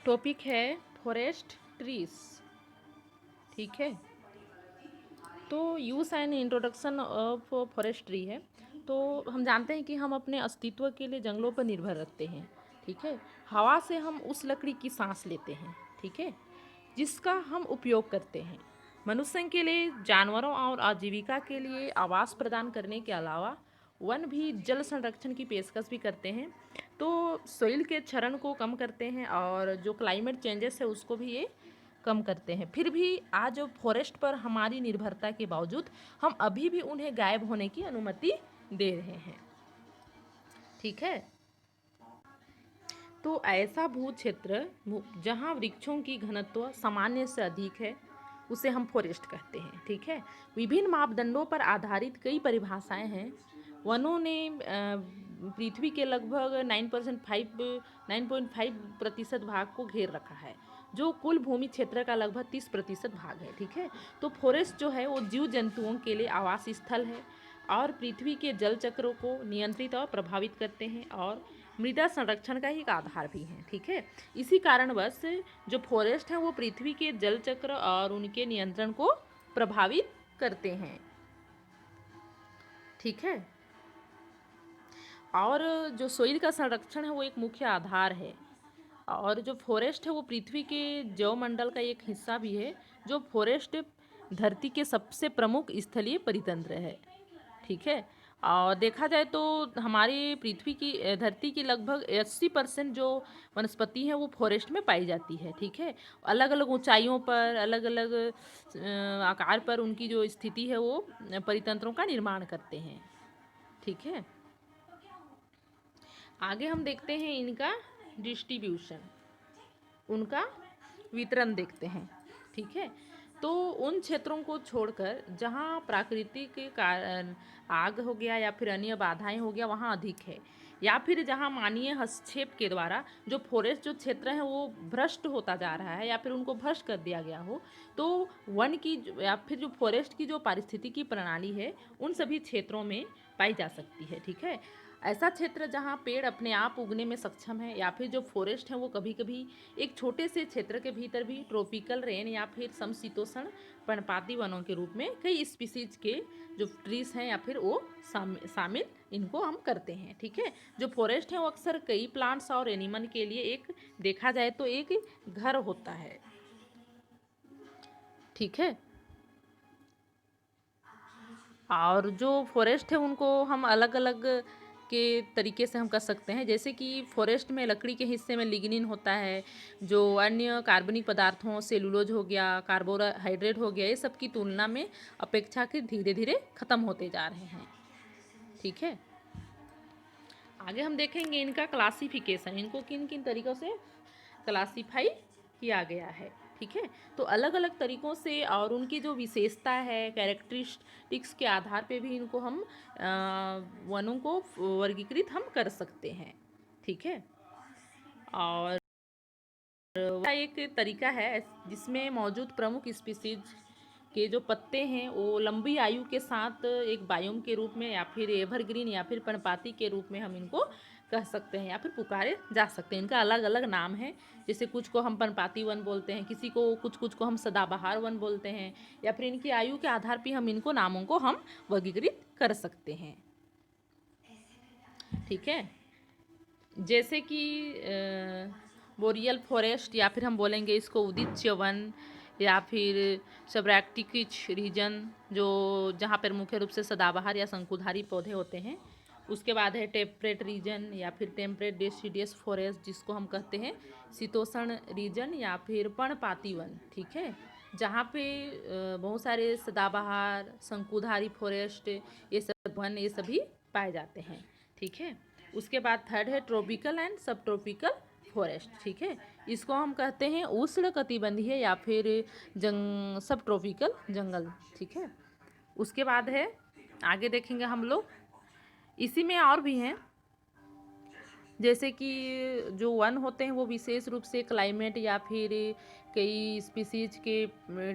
Topic है forest trees. ठीक है, तो use and introduction of forestry है। तो हम जानते हैं कि हम अपने अस्तित्व के लिए जंगलों पर निर्भर रखते हैं। ठीक है, हवा से हम उस लकड़ी की सांस लेते हैं। ठीक है, जिसका हम उपयोग करते हैं। मनुष्य के लिए, जानवरों और आजीविका के लिए आवास प्रदान करने के अलावा वन भी जल संरक्षण की पेशकश भी करते हैं। तो सोइल के क्षरण को कम करते हैं और जो क्लाइमेट चेंजेस है उसको भी ये कम करते हैं। फिर भी आज फॉरेस्ट पर हमारी निर्भरता के बावजूद हम अभी भी उन्हें गायब होने की अनुमति दे रहे हैं। ठीक है, तो ऐसा भू क्षेत्र जहाँ वृक्षों की घनत्व सामान्य से अधिक है उसे हम फॉरेस्ट कहते हैं। ठीक है, विभिन्न मापदंडों पर आधारित कई परिभाषाएं हैं। वनों ने पृथ्वी के लगभग 9.5% भाग को घेर रखा है, जो कुल भूमि क्षेत्र का लगभग 30% भाग है। ठीक है, तो फॉरेस्ट जो है वो जीव जंतुओं के लिए आवास स्थल है और पृथ्वी के जल चक्रों को नियंत्रित और प्रभावित करते हैं और मृदा संरक्षण का एक आधार भी है। ठीक है, इसी कारणवश जो फॉरेस्ट हैं वो पृथ्वी के जल चक्र और उनके नियंत्रण को प्रभावित करते हैं। ठीक है, और जो सोइल का संरक्षण है वो एक मुख्य आधार है और जो फॉरेस्ट है वो पृथ्वी के जैवमंडल का एक हिस्सा भी है। जो फॉरेस्ट धरती के सबसे प्रमुख स्थलीय परितंत्र है। ठीक है, और देखा जाए तो हमारी पृथ्वी की धरती की लगभग 80% जो वनस्पति है वो फॉरेस्ट में पाई जाती है। ठीक है, अलग अलग ऊंचाइयों पर, अलग अलग आकार पर उनकी जो स्थिति है वो परितंत्रों का निर्माण करते हैं। ठीक है, आगे हम देखते हैं इनका डिस्ट्रीब्यूशन, उनका वितरण देखते हैं। ठीक है, तो उन क्षेत्रों को छोड़कर जहाँ प्राकृतिक के कारण आग हो गया या फिर अन्य बाधाएं हो गया वहाँ अधिक है, या फिर जहाँ मानवीय हस्तक्षेप के द्वारा जो फॉरेस्ट जो क्षेत्र है वो भ्रष्ट होता जा रहा है या फिर उनको भ्रष्ट कर दिया गया हो, तो वन की या फिर जो फॉरेस्ट की जो पारिस्थितिकी प्रणाली है उन सभी क्षेत्रों में पाई जा सकती है। ठीक है, ऐसा क्षेत्र जहाँ पेड़ अपने आप उगने में सक्षम है या फिर जो फॉरेस्ट है वो कभी कभी एक छोटे से क्षेत्र के भीतर भी ट्रॉपिकल रेन या फिर समशीतोष्ण पर्णपाती वनों के रूप में कई स्पीसीज के जो ट्रीज हैं या फिर वो शामिल इनको हम करते हैं। ठीक है, जो फॉरेस्ट है वो अक्सर कई प्लांट्स और एनिमल के लिए एक, देखा जाए तो एक घर होता है। ठीक है, और जो फॉरेस्ट है उनको हम अलग अलग के तरीके से हम कर सकते हैं। जैसे कि फॉरेस्ट में लकड़ी के हिस्से में लिग्निन होता है, जो अन्य कार्बनिक पदार्थों, सेलुलोज हो गया, कार्बोहाइड्रेट हो गया, ये सब की तुलना में अपेक्षाकृत धीरे धीरे खत्म होते जा रहे हैं। ठीक है, आगे हम देखेंगे इनका क्लासिफिकेशन, इनको किन किन तरीक़ों से क्लासीफाई किया गया है। ठीक है, तो अलग अलग तरीक़ों से और उनकी जो विशेषता है, कैरेक्टरिस्टिक्स के आधार पे भी इनको हम वनों को वर्गीकृत हम कर सकते हैं। ठीक है, और एक तरीका है जिसमें मौजूद प्रमुख स्पीसीज के जो पत्ते हैं वो लंबी आयु के साथ एक बायोम के रूप में या फिर एवरग्रीन या फिर पर्णपाती के रूप में हम इनको कह सकते हैं या फिर पुकारे जा सकते हैं। इनका अलग अलग नाम है, जैसे कुछ को हम पर्णपाती वन बोलते हैं, किसी को कुछ को हम सदाबहार वन बोलते हैं, या फिर इनकी आयु के आधार पर हम इनको नामों को हम वर्गीकृत कर सकते हैं। ठीक है, जैसे कि बोरियल फॉरेस्ट या फिर हम बोलेंगे इसको उदिच्य वन या फिर सबरैक्टिकिच रीजन, जो जहाँ पर मुख्य रूप से सदाबहार या शंकुधारी पौधे होते हैं। उसके बाद है टेम्परेट रीजन या फिर टेम्परेट डेसिडियस फॉरेस्ट, जिसको हम कहते हैं शीतोष्ण रीजन या फिर पर्णपाती वन। ठीक है, जहाँ पे बहुत सारे सदाबहार, शंकुधारी फॉरेस्ट, ये सब वन ये सभी पाए जाते हैं। ठीक है, उसके बाद थर्ड है ट्रॉपिकल एंड सब ट्रॉपिकल फॉरेस्ट। ठीक है, इसको हम कहते हैं उष्ण कटिबंधीय या फिर सब ट्रॉपिकल जंगल। ठीक है, उसके बाद है, आगे देखेंगे हम लोग, इसी में और भी हैं, जैसे कि जो वन होते हैं वो विशेष रूप से क्लाइमेट या फिर कई स्पीसीज के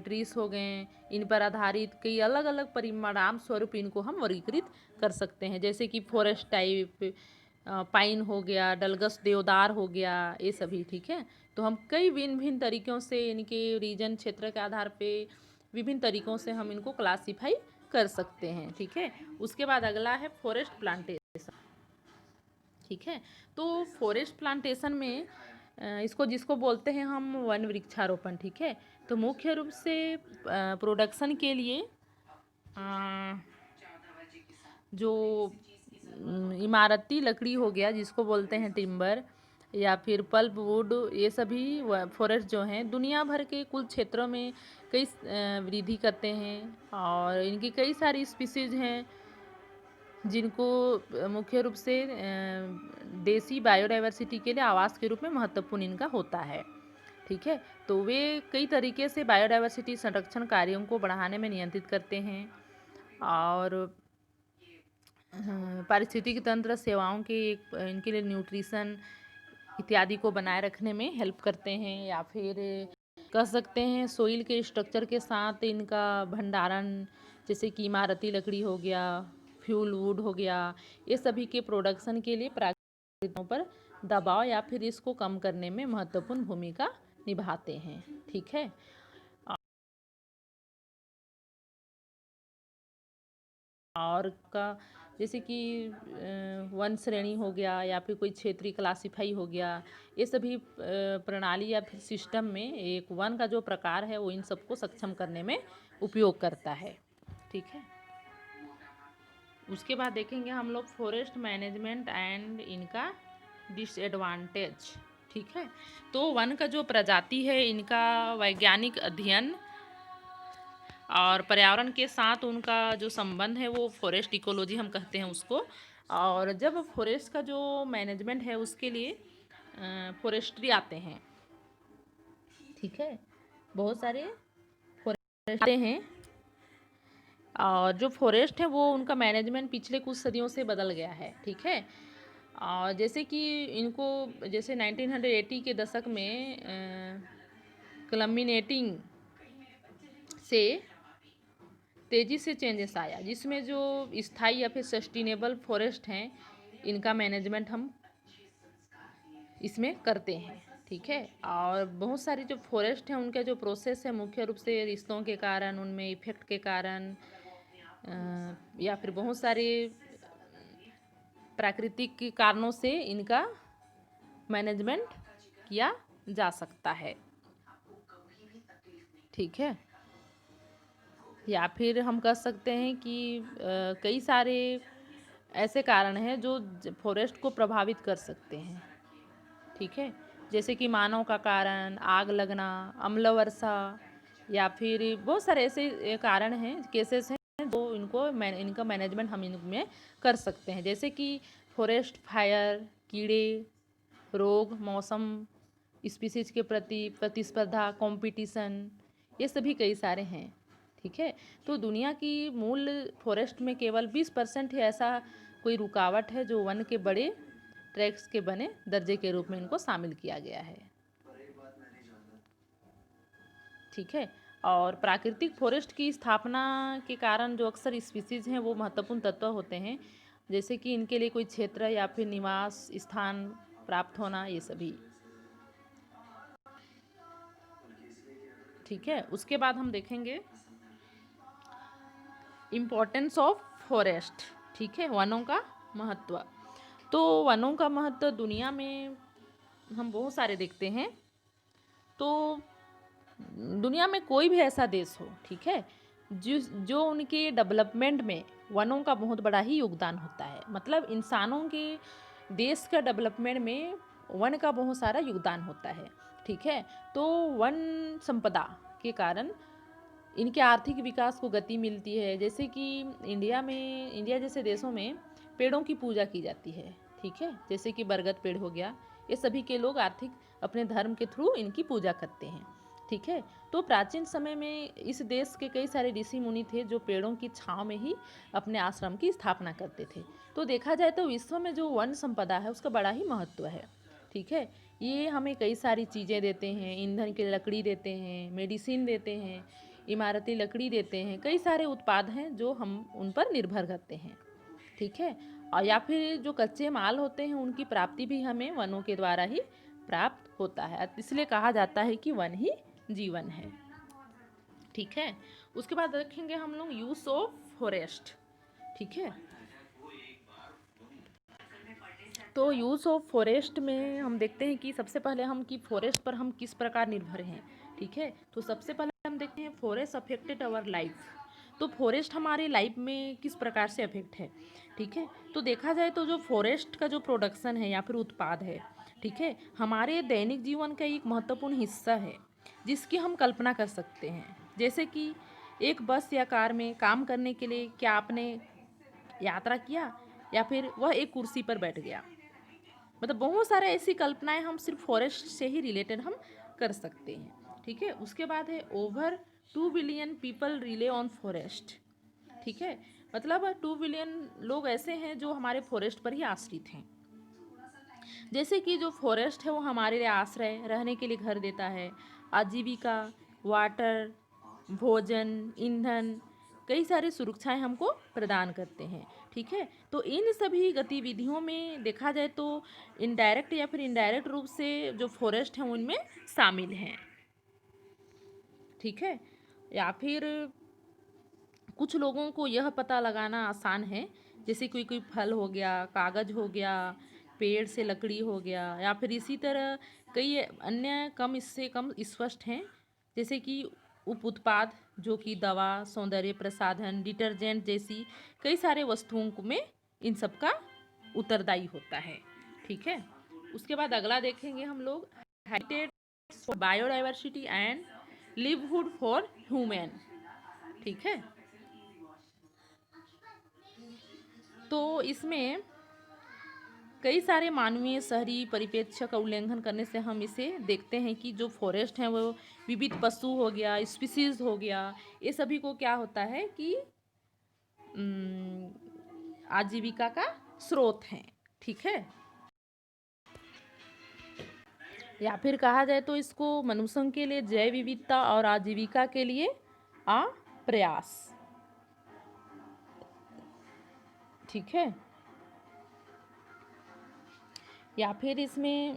ट्रीज हो गए, इन पर आधारित कई अलग अलग परिणाम स्वरूप इनको हम वर्गीकृत कर सकते हैं। जैसे कि फॉरेस्ट टाइप, पाइन हो गया, डलगस देवदार हो गया, ये सभी। ठीक है, तो हम कई भिन्न भिन्न तरीक़ों से इनके रीजन क्षेत्र के आधार पे विभिन्न तरीक़ों से हम इनको क्लासीफाई कर सकते हैं। ठीक है, उसके बाद अगला है फॉरेस्ट प्लांटेशन। ठीक है, तो फॉरेस्ट प्लांटेशन में इसको जिसको बोलते हैं हम वन वृक्षारोपण। ठीक है, तो मुख्य रूप से प्रोडक्शन के लिए जो इमारती लकड़ी हो गया जिसको बोलते हैं टिम्बर, या फिर पल्प वुड, ये सभी फॉरेस्ट जो हैं दुनिया भर के कुल क्षेत्रों में कई वृद्धि करते हैं, और इनकी कई सारी स्पीसीज हैं जिनको मुख्य रूप से देसी बायोडाइवर्सिटी के लिए आवास के रूप में महत्वपूर्ण इनका होता है। ठीक है, तो वे कई तरीके से बायोडाइवर्सिटी संरक्षण कार्यों को बढ़ाने में नियंत्रित करते हैं, और पारिस्थितिकी तंत्र सेवाओं के इनके लिए न्यूट्रिशन इत्यादि को बनाए रखने में हेल्प करते हैं, या फिर कह सकते हैं सोइल के स्ट्रक्चर के साथ इनका भंडारण, जैसे कि इमारती लकड़ी हो गया, फ्यूल वुड हो गया, ये सभी के प्रोडक्शन के लिए प्राकृतिकों पर दबाव या फिर इसको कम करने में महत्वपूर्ण भूमिका निभाते हैं। ठीक है, और का जैसे कि वन श्रेणी हो गया या फिर कोई क्षेत्रीय क्लासीफाई हो गया, ये सभी प्रणाली या फिर सिस्टम में एक वन का जो प्रकार है वो इन सबको सक्षम करने में उपयोग करता है। ठीक है, उसके बाद देखेंगे हम लोग फॉरेस्ट मैनेजमेंट एंड इनका डिसएडवांटेज। ठीक है, तो वन का जो प्रजाति है इनका वैज्ञानिक अध्ययन और पर्यावरण के साथ उनका जो संबंध है वो फॉरेस्ट इकोलॉजी हम कहते हैं उसको। और जब फॉरेस्ट का जो मैनेजमेंट है उसके लिए फॉरेस्ट्री आते हैं। ठीक है, बहुत सारे फॉरेस्ट आते हैं, और जो फॉरेस्ट है वो उनका मैनेजमेंट पिछले कुछ सदियों से बदल गया है। ठीक है, और जैसे कि इनको जैसे 1980 के दशक में क्लमिनेटिंग से तेज़ी से चेंजेस आया, जिसमें जो स्थायी या फिर सस्टेनेबल फॉरेस्ट हैं इनका मैनेजमेंट हम इसमें करते हैं। ठीक है, और बहुत सारी जो फॉरेस्ट हैं उनका जो प्रोसेस है मुख्य रूप से रिश्तों के कारण, उनमें इफेक्ट के कारण, या फिर बहुत सारे प्राकृतिक कारणों से इनका मैनेजमेंट किया जा सकता है। ठीक है, या फिर हम कह सकते हैं कि कई सारे ऐसे कारण हैं जो फॉरेस्ट को प्रभावित कर सकते हैं। ठीक है, जैसे कि मानव का कारण, आग लगना, अम्ल वर्षा, या फिर बहुत सारे ऐसे कारण हैं, केसेस हैं जो इनका मैनेजमेंट हम इनमें कर सकते हैं, जैसे कि फॉरेस्ट फायर, कीड़े, रोग, मौसम, स्पीसीज के प्रति प्रतिस्पर्धा, कंपटीशन, ये सभी कई सारे हैं। ठीक है, तो दुनिया की मूल फॉरेस्ट में केवल 20% ही ऐसा कोई रुकावट है जो वन के बड़े ट्रैक्स के बने दर्जे के रूप में इनको शामिल किया गया है। ठीक है, और प्राकृतिक फॉरेस्ट की स्थापना के कारण जो अक्सर स्पीसीज हैं वो महत्वपूर्ण तत्व होते हैं, जैसे कि इनके लिए कोई क्षेत्र या फिर निवास स्थान प्राप्त होना, ये सभी। ठीक है, उसके बाद हम देखेंगे इम्पोर्टेंस ऑफ फॉरेस्ट। ठीक है, वनों का महत्व। तो वनों का महत्व दुनिया में हम बहुत सारे देखते हैं। तो दुनिया में कोई भी ऐसा देश हो, ठीक है, जो उनके डेवलपमेंट में वनों का बहुत बड़ा ही योगदान होता है। मतलब इंसानों के देश का डेवलपमेंट में वन का बहुत सारा योगदान होता है। ठीक है, तो वन संपदा के कारण इनके आर्थिक विकास को गति मिलती है। जैसे कि इंडिया जैसे देशों में पेड़ों की पूजा की जाती है। ठीक है, जैसे कि बरगद पेड़ हो गया, ये सभी के लोग आर्थिक अपने धर्म के थ्रू इनकी पूजा करते हैं। ठीक है, तो प्राचीन समय में इस देश के कई सारे ऋषि मुनि थे जो पेड़ों की छांव में ही अपने आश्रम की स्थापना करते थे। तो देखा जाए तो विश्व में जो वन संपदा है उसका बड़ा ही महत्व है। ठीक है, ये हमें कई सारी चीज़ें देते हैं, ईंधन की लकड़ी देते हैं, मेडिसिन देते हैं, इमारती लकड़ी देते हैं, कई सारे उत्पाद हैं जो हम उन पर निर्भर करते हैं। ठीक है, और या फिर जो कच्चे माल होते हैं उनकी प्राप्ति भी हमें वनों के द्वारा ही प्राप्त होता है, इसलिए कहा जाता है कि वन ही जीवन है। ठीक है, उसके बाद देखेंगे हम लोग यूज ऑफ फॉरेस्ट। ठीक है, तो यूज ऑफ फॉरेस्ट में हम देखते हैं कि सबसे पहले हम कि फॉरेस्ट पर हम किस प्रकार निर्भर हैं। ठीक है, तो सबसे पहले हम देखते हैं फॉरेस्ट अफेक्टेड आवर लाइफ। तो फॉरेस्ट हमारे लाइफ में किस प्रकार से अफेक्ट है। ठीक है, तो देखा जाए तो जो फॉरेस्ट का जो प्रोडक्शन है या फिर उत्पाद है, ठीक है, हमारे दैनिक जीवन का एक महत्वपूर्ण हिस्सा है जिसकी हम कल्पना कर सकते हैं। जैसे कि एक बस या कार में काम करने के लिए क्या आपने यात्रा किया या फिर वह एक कुर्सी पर बैठ गया। मतलब बहुत सारे ऐसी कल्पनाएं हम सिर्फ फॉरेस्ट से ही रिलेटेड हम कर सकते हैं। ठीक है, उसके बाद है over 2 billion people relay on forest. ठीक है, मतलब 2 बिलियन लोग ऐसे हैं जो हमारे फॉरेस्ट पर ही आश्रित हैं। जैसे कि जो फॉरेस्ट है वो हमारे लिए आश्रय, रहने के लिए घर देता है, आजीविका, वाटर, भोजन, ईंधन, कई सारी सुरक्षाएं हमको प्रदान करते हैं। ठीक है, तो इन सभी गतिविधियों में देखा जाए तो इनडायरेक्ट या फिर इनडायरेक्ट रूप से जो फॉरेस्ट हैं उनमें शामिल हैं। ठीक है, या फिर कुछ लोगों को यह पता लगाना आसान है, जैसे कोई कोई फल हो गया, कागज हो गया, पेड़ से लकड़ी हो गया, या फिर इसी तरह कई अन्य कम इससे कम स्पष्ट हैं, जैसे कि उप उत्पाद जो कि दवा, सौंदर्य प्रसाधन, डिटर्जेंट जैसी कई सारे वस्तुओं में इन सब का उत्तरदायी होता है। ठीक है, उसके बाद अगला देखेंगे हम लोग habitat for biodiversity and livelihood for human. ठीक है, तो इसमें कई सारे मानवीय शहरी परिप्रेक्ष्य का उल्लंघन करने से हम इसे देखते हैं कि जो फॉरेस्ट हैं वो विविध पशु हो गया, स्पीसीज हो गया, ये सभी को क्या होता है कि आजीविका का स्रोत हैं। ठीक है, या फिर कहा जाए तो इसको मनुष्यों के लिए जैव विविधता और आजीविका के लिए प्रयास। ठीक है, या फिर इसमें